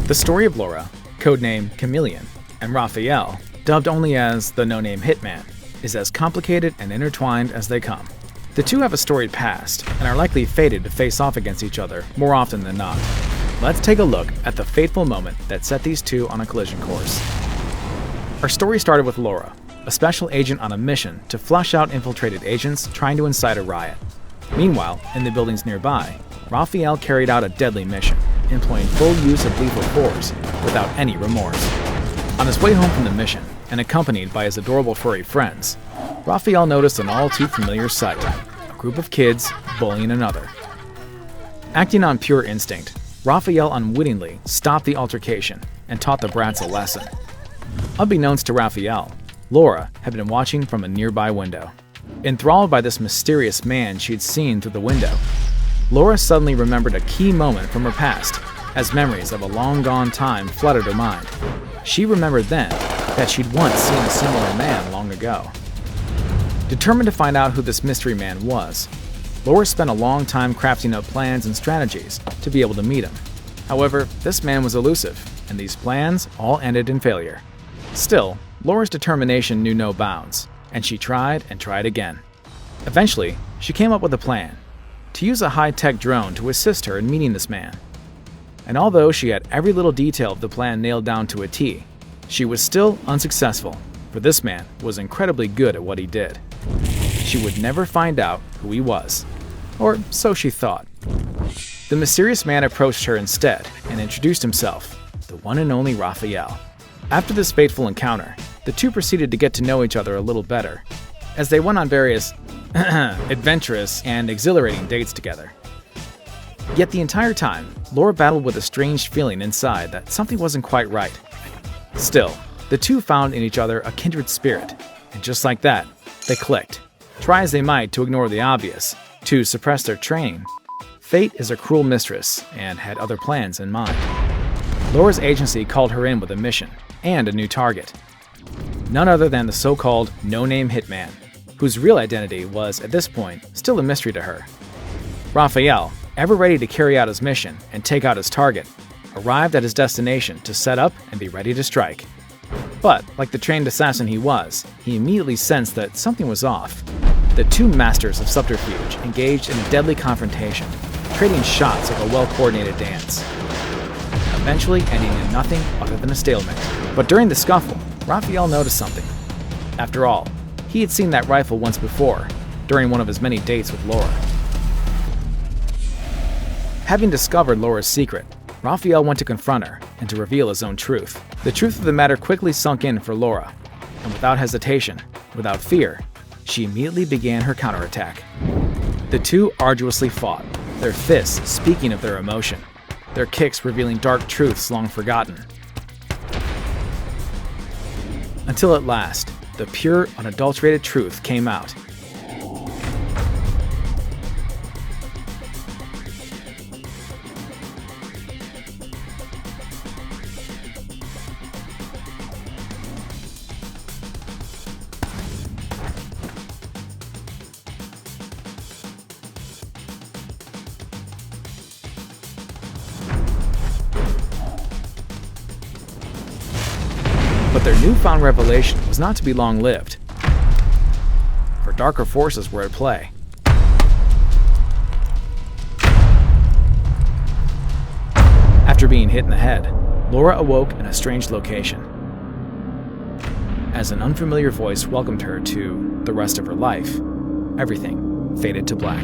The story of Laura, codename Chameleon, and Raphael, dubbed only as the no-name Hitman, is as complicated and intertwined as they come. The two have a storied past, and are likely fated to face off against each other more often than not. Let's take a look at the fateful moment that set these two on a collision course. Our story started with Laura, a special agent on a mission to flush out infiltrated agents trying to incite a riot. Meanwhile, in the buildings nearby, Raphael carried out a deadly mission, employing full use of lethal force without any remorse. On his way home from the mission, and accompanied by his adorable furry friends, Raphael noticed an all-too-familiar sight: a group of kids bullying another. Acting on pure instinct, Raphael unwittingly stopped the altercation and taught the brats a lesson. Unbeknownst to Raphael, Laura had been watching from a nearby window. Enthralled by this mysterious man she'd seen through the window, Laura suddenly remembered a key moment from her past, as memories of a long-gone time flooded her mind. She remembered then that she'd once seen a similar man long ago. Determined to find out who this mystery man was, Laura spent a long time crafting up plans and strategies to be able to meet him. However, this man was elusive, and these plans all ended in failure. Still, Laura's determination knew no bounds, and she tried and tried again. Eventually, she came up with a plan: to use a high-tech drone to assist her in meeting this man. And although she had every little detail of the plan nailed down to a T, she was still unsuccessful, for this man was incredibly good at what he did. She would never find out who he was, or so she thought. The mysterious man approached her instead and introduced himself, the one and only Raphael. After this fateful encounter, the two proceeded to get to know each other a little better, as they went on various adventurous and exhilarating dates together. Yet the entire time, Laura battled with a strange feeling inside that something wasn't quite right. Still, the two found in each other a kindred spirit, and just like that, they clicked. Try as they might to ignore the obvious, to suppress their training, fate is a cruel mistress and had other plans in mind. Laura's agency called her in with a mission and a new target. None other than the so-called no-name Hitman, whose real identity was, at this point, still a mystery to her. Raphael, ever ready to carry out his mission and take out his target, arrived at his destination to set up and be ready to strike. But, like the trained assassin he was, he immediately sensed that something was off. The two masters of subterfuge engaged in a deadly confrontation, trading shots like a well-coordinated dance, eventually ending in nothing other than a stalemate. But during the scuffle, Raphael noticed something. After all, he had seen that rifle once before, during one of his many dates with Laura. Having discovered Laura's secret, Raphael went to confront her and to reveal his own truth. The truth of the matter quickly sunk in for Laura, and without hesitation, without fear, she immediately began her counterattack. The two arduously fought, their fists speaking of their emotion, their kicks revealing dark truths long forgotten. Until at last, the pure, unadulterated truth came out. But their newfound revelation was not to be long-lived, for darker forces were at play. After being hit in the head, Laura awoke in a strange location, as an unfamiliar voice welcomed her to the rest of her life. Everything faded to black.